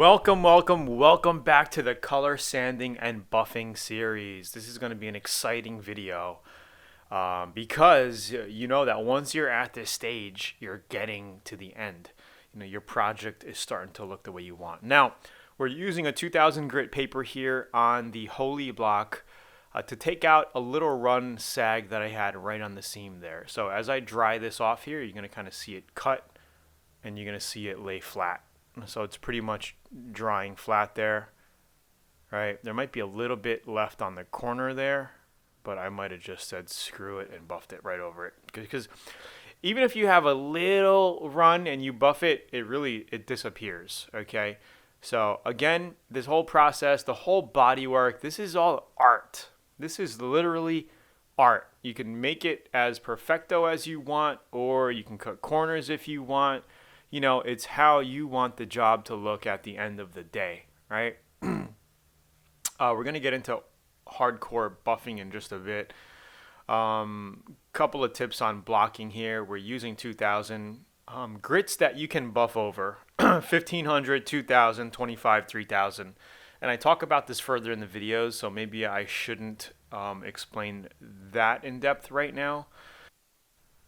Welcome back to the color sanding and buffing series. This is going to be an exciting video because you know that once you're at this stage, you're getting to the end. You know, your project is starting to look the way you want. Now, we're using a 2000 grit paper here on the Holy block to take out a little run sag that I had right on the seam there. So as I dry this off here, you're going to kind of see it cut and you're going to see it lay flat. So it's pretty much drying flat there, right? There might be a little bit left on the corner there, but I might have just said screw it and buffed it right over it. Because even if you have a little run and you buff it, it disappears, okay? So again, this whole process, the whole body work, this is all art. This is literally art. You can make it as perfecto as you want, or you can cut corners if you want. You know, it's how you want the job to look at the end of the day, right? We're going to get into hardcore buffing in just a bit. Couple of tips on blocking here. We're using 2000 grits that you can buff over 1500, 2000, 25, 3000. And I talk about this further in the videos, so maybe I shouldn't explain that in depth right now.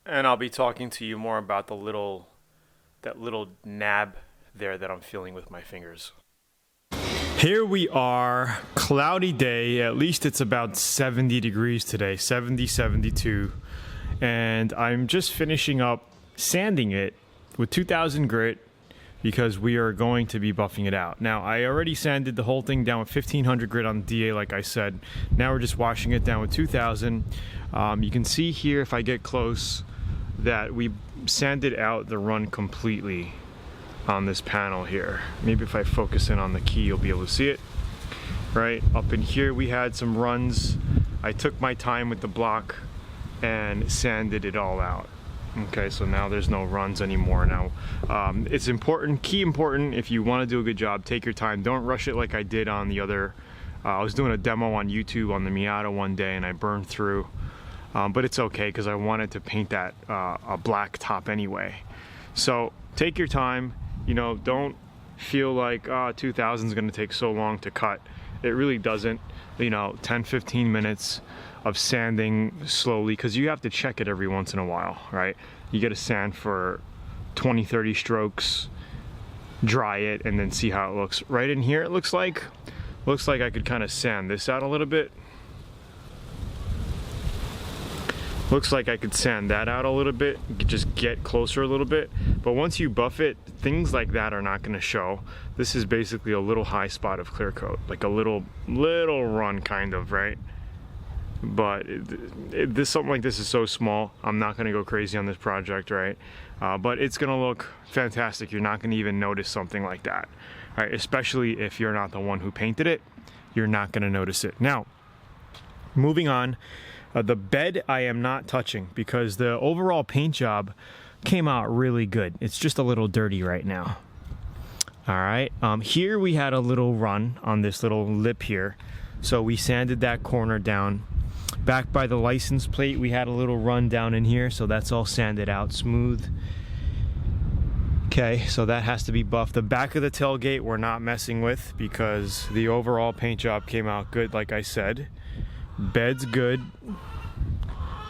And I'll be talking to you more about that little nab there that I'm feeling with my fingers. Here we are, cloudy day, at least it's about 70 degrees today, 70, 72. And I'm just finishing up sanding it with 2000 grit because we are going to be buffing it out. Now, I already sanded the whole thing down with 1500 grit on the DA, like I said. Now we're just washing it down with 2000. You can see here, if I get close, that we sanded out the run completely on this panel here. Maybe if I focus in on the key, you'll be able to see it. Right up in here, we had some runs. I took my time with the block and sanded it all out. Okay, so now there's no runs anymore. Now, it's important, key important, if you want to do a good job, take your time. Don't rush it like I did on the other. I was doing a demo on YouTube on the Miata one day and I burned through. But it's okay because I wanted to paint that a black top anyway. So take your time, you know, don't feel like 2000 is going to take so long to cut. It really doesn't. You know, 10-15 minutes of sanding slowly, because you have to check it every once in a while, right? You get a sand for 20-30 strokes, dry it, and then see how it looks. Right in here, it looks like I could kind of sand this out a little bit. Looks like I could sand that out a little bit, just get closer a little bit. But once you buff it, things like that are not going to show. This is basically a little high spot of clear coat, like a little run kind of, right? But something like this is so small, I'm not going to go crazy on this project, right? But it's going to look fantastic. You're not going to even notice something like that, right? Especially if you're not the one who painted it, you're not going to notice it. Now, moving on. The bed I am not touching because the overall paint job came out really good. It's just a little dirty right now. All right, here we had a little run on this little lip here. So we sanded that corner down. Back by the license plate, we had a little run down in here. So that's all sanded out smooth. Okay, so that has to be buffed. The back of the tailgate we're not messing with because the overall paint job came out good, like I said. Bed's good,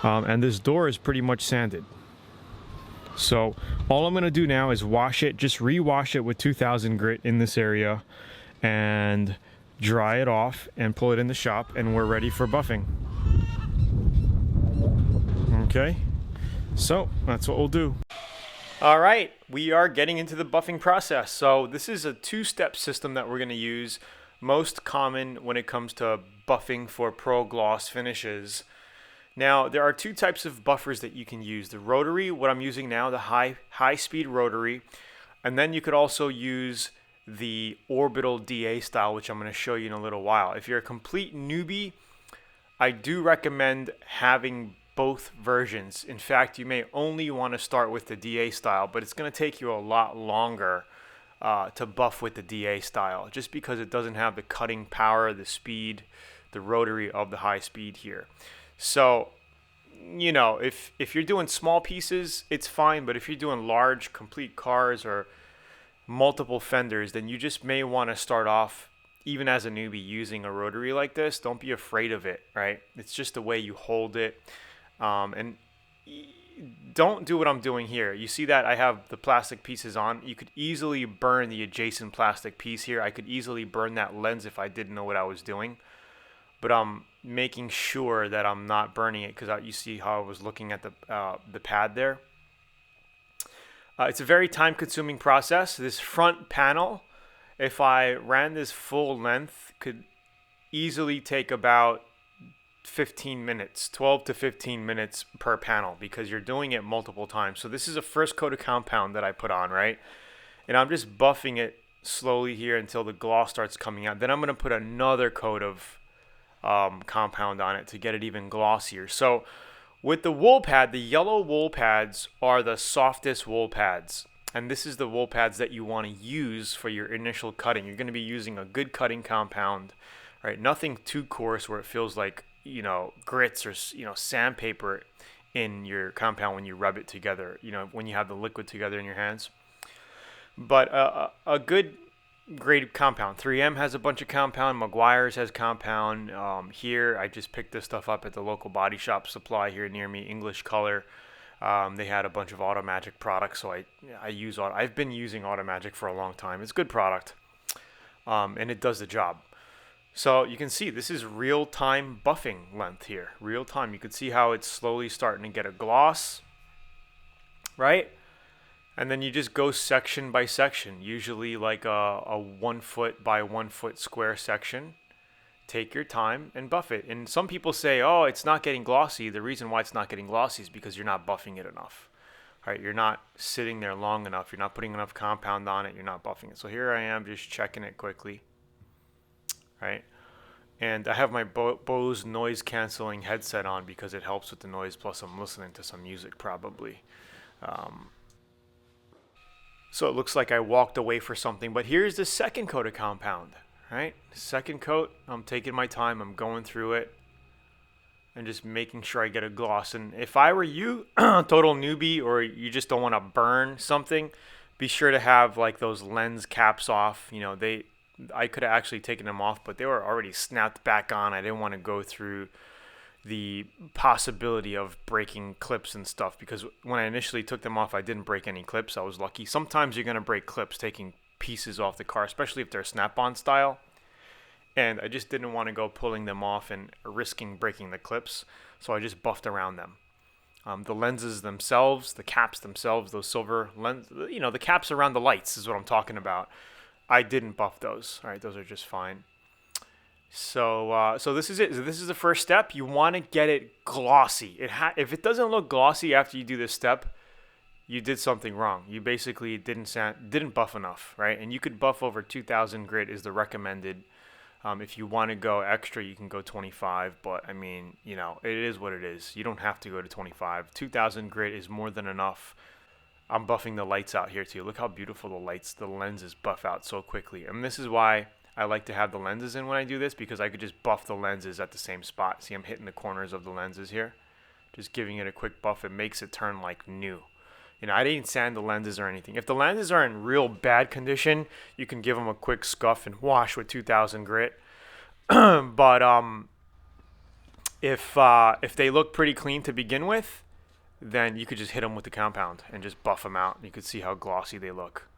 and this door is pretty much sanded. So all I'm going to do now is wash it, just re-wash it with 2000 grit in this area and dry it off and pull it in the shop, and we're ready for buffing. Okay, so that's what we'll do. All right, we are getting into the buffing process. So this is a two-step system that we're going to use. Most common when it comes to buffing for pro gloss finishes. Now, there are two types of buffers that you can use. The rotary, what I'm using now, the high speed rotary, and then you could also use the orbital DA style, which I'm going to show you in a little while. If you're a complete newbie, I do recommend having both versions. In fact, you may only want to start with the DA style, but it's going to take you a lot longer to buff with the DA style, just because it doesn't have the cutting power, the speed, the rotary of the high speed here. So, you know, if you're doing small pieces, it's fine, but if you're doing large, complete cars or multiple fenders, then you just may want to start off, even as a newbie, using a rotary like this. Don't be afraid of it, right? It's just the way you hold it. And don't do what I'm doing here. You see that I have the plastic pieces on. You could easily burn the adjacent plastic piece here. I could easily burn that lens if I didn't know what I was doing. But I'm making sure that I'm not burning it, because you see how I was looking at the pad there. It's a very time-consuming process. This front panel, if I ran this full length, could easily take about 15 minutes, 12 to 15 minutes per panel, because you're doing it multiple times. So this is a first coat of compound that I put on, right? And I'm just buffing it slowly here until the gloss starts coming out. Then I'm going to put another coat of compound on it to get it even glossier. So with the wool pad, the yellow wool pads are the softest wool pads. And this is the wool pads that you want to use for your initial cutting. You're going to be using a good cutting compound, right? Nothing too coarse where it feels like, grits or, sandpaper in your compound when you rub it together, when you have the liquid together in your hands. But a good grade compound. 3M has a bunch of compound. Meguiar's has compound. Here, I just picked this stuff up at the local body shop supply here near me, English Color. They had a bunch of Automagic products, so I've been using Automagic for a long time. It's a good product, and it does the job. So you can see this is real-time buffing length here. Real time. You can see how it's slowly starting to get a gloss, right? And then you just go section by section, usually like a 1 foot by 1 foot square section. Take your time and buff it. And some people say, oh, it's not getting glossy. The reason why it's not getting glossy is because you're not buffing it enough. Right? You're not sitting there long enough. You're not putting enough compound on it. You're not buffing it. So here I am just checking it quickly. Right? And I have my Bose noise canceling headset on because it helps with the noise. Plus I'm listening to some music probably. So it looks like I walked away for something. But here's the second coat of compound. Right? Second coat, I'm taking my time. I'm going through it and just making sure I get a gloss. And if I were you, total newbie, or you just don't want to burn something, be sure to have like those lens caps off. I could have actually taken them off, but they were already snapped back on. I didn't want to go through the possibility of breaking clips and stuff, because when I initially took them off, I didn't break any clips. I was lucky. Sometimes you're going to break clips taking pieces off the car, especially if they're snap-on style. And I just didn't want to go pulling them off and risking breaking the clips, so I just buffed around them. The lenses themselves, the caps themselves, those silver lens, the caps around the lights is what I'm talking about. I didn't buff those. All right, those are just fine. So this is it. So this is the first step. You want to get it glossy. If it doesn't look glossy after you do this step, you did something wrong. You basically didn't buff enough, right? And you could buff over 2,000 grit is the recommended. If you want to go extra, you can go 25. But I mean, it is what it is. You don't have to go to 25. 2,000 grit is more than enough. I'm buffing the lights out here too. Look how beautiful the lenses buff out so quickly. And this is why I like to have the lenses in when I do this, because I could just buff the lenses at the same spot. See, I'm hitting the corners of the lenses here. Just giving it a quick buff. It makes it turn like new. I didn't sand the lenses or anything. If the lenses are in real bad condition, you can give them a quick scuff and wash with 2,000 grit. But if they look pretty clean to begin with, then you could just hit them with the compound and just buff them out. You could see how glossy they look.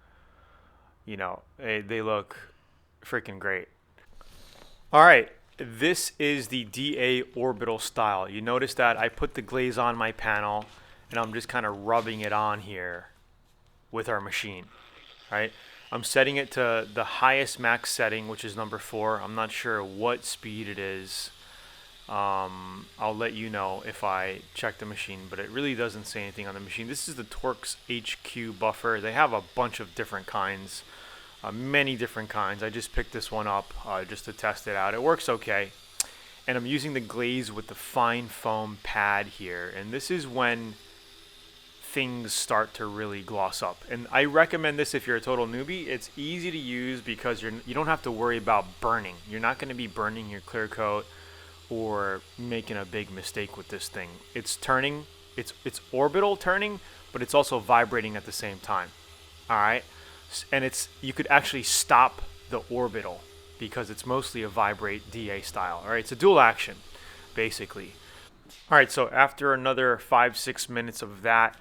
They look freaking great. All right, this is the DA orbital style. You notice that I put the glaze on my panel, and I'm just kind of rubbing it on here with our machine, right? I'm setting it to the highest max setting, which is number 4. I'm not sure what speed it is. I'll let you know if I check the machine, but it really doesn't say anything on the machine. This is the Torx HQ buffer. They have a bunch of different kinds, many different kinds. I just picked this one up just to test it out. It works okay. And I'm using the glaze with the fine foam pad here. And this is when things start to really gloss up. And I recommend this if you're a total newbie. It's easy to use because you don't have to worry about burning. You're not going to be burning your clear coat or making a big mistake with this thing. It's turning, it's orbital turning, but it's also vibrating at the same time. All right. and you could actually stop the orbital because it's mostly a vibrate DA style. All right, it's a dual action, basically. All right, so after another 5-6 minutes of that,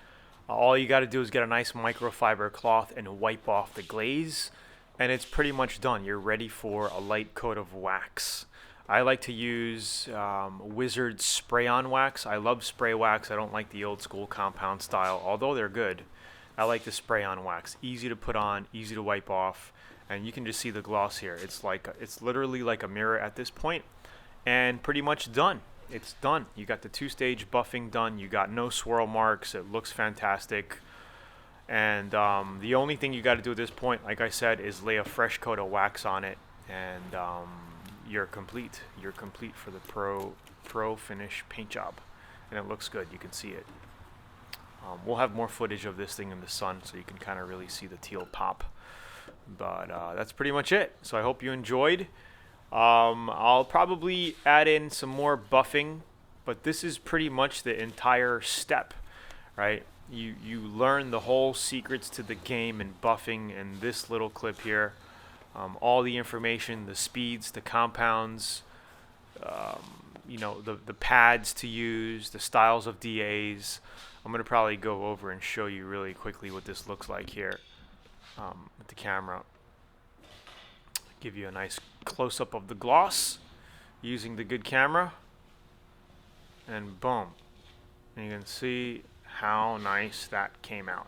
all you got to do is get a nice microfiber cloth and wipe off the glaze, and it's pretty much done. You're ready for a light coat of wax. I like to use Wizard spray-on wax. I love spray wax. I don't like the old school compound style, although they're good. I like the spray-on wax. Easy to put on, easy to wipe off, and you can just see the gloss here. It's literally like a mirror at this point, and pretty much done. It's done. You got the 2-stage buffing done. You got no swirl marks. It looks fantastic. And the only thing you got to do at this point, like I said, is lay a fresh coat of wax on it, and you're complete. You're complete for the pro finish paint job, and it looks good. You can see it. We'll have more footage of this thing in the sun, so you can kind of really see the teal pop. But that's pretty much it. So I hope you enjoyed. I'll probably add in some more buffing, but this is pretty much the entire step, right? You learn the whole secrets to the game and buffing in this little clip here. All the information, the speeds, the compounds, you know, the pads to use, the styles of DAs. I'm going to probably go over and show you really quickly what this looks like here with the camera. Give you a nice close-up of the gloss using the good camera, and boom, and you can see how nice that came out.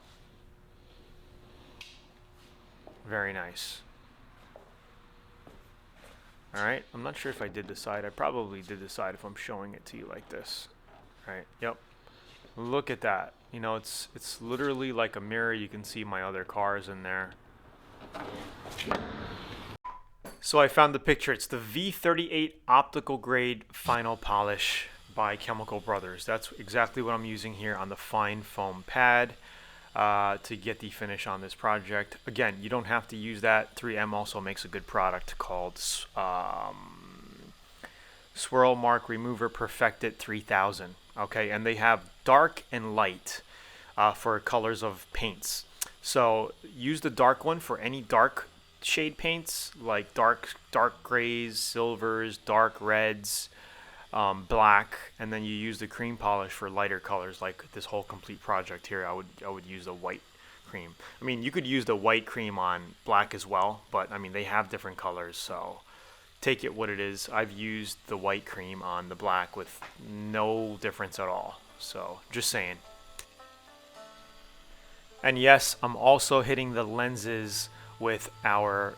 Very nice. Alright, I'm not sure if I did decide. I probably did decide if I'm showing it to you like this. Alright, yep. Look at that. You know, it's literally like a mirror. You can see my other cars in there. So I found the picture. It's the V38 optical grade final polish by Chemical Brothers. That's exactly what I'm using here on the fine foam pad to get the finish on this project. Again, you don't have to use that. 3M also makes a good product called Swirl Mark Remover Perfected 3000. Okay, and they have dark and light for colors of paints. So use the dark one for any dark shade paints like dark grays, silvers, dark reds, black, and then you use the cream polish for lighter colors. Like this whole complete project here, I would use the white cream. I mean, you could use the white cream on black as well, but I mean they have different colors, so take it what it is. I've used the white cream on the black with no difference at all, so just saying. And yes, I'm also hitting the lenses with our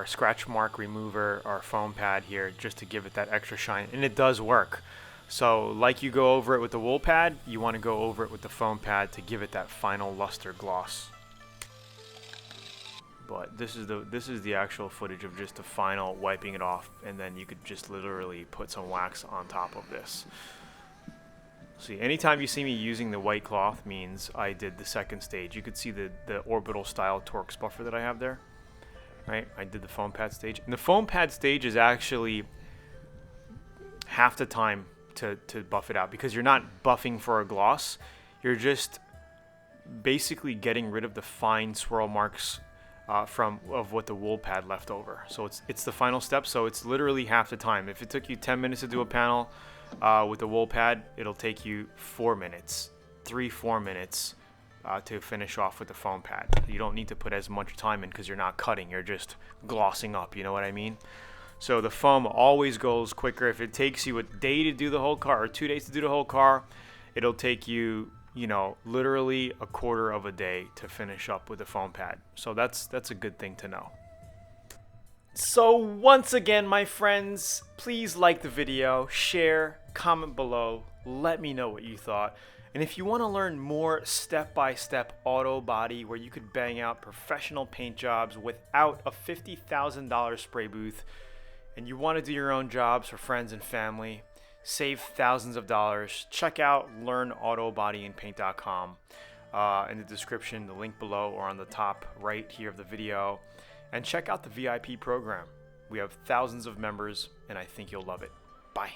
scratch mark remover, our foam pad here, just to give it that extra shine, and it does work. So like you go over it with the wool pad, you want to go over it with the foam pad to give it that final luster gloss. But this is the actual footage of just the final wiping it off, and then you could just literally put some wax on top of this. See, anytime you see me using the white cloth means I did the second stage. You could see the orbital style Torx buffer that I have there. Right? I did the foam pad stage. And the foam pad stage is actually half the time to buff it out, because you're not buffing for a gloss. You're just basically getting rid of the fine swirl marks of what the wool pad left over. So it's the final step, so it's literally half the time. If it took you 10 minutes to do a panel with the wool pad, it'll take you 4 minutes, 3-4 minutes to finish off with the foam pad. You don't need to put as much time in because you're not cutting, you're just glossing up, you know what I mean? So the foam always goes quicker. If it takes you a day to do the whole car or 2 days to do the whole car, it'll take you, you know, literally a quarter of a day to finish up with the foam pad. So that's a good thing to know. So once again, my friends, please like the video, share, comment below, let me know what you thought. And if you want to learn more step-by-step auto body where you could bang out professional paint jobs without a $50,000 spray booth, and you want to do your own jobs for friends and family, save thousands of dollars, check out learnautobodyandpaint.com. In the description, the link below or on the top right here of the video. And check out the VIP program. We have thousands of members, and I think you'll love it. Bye.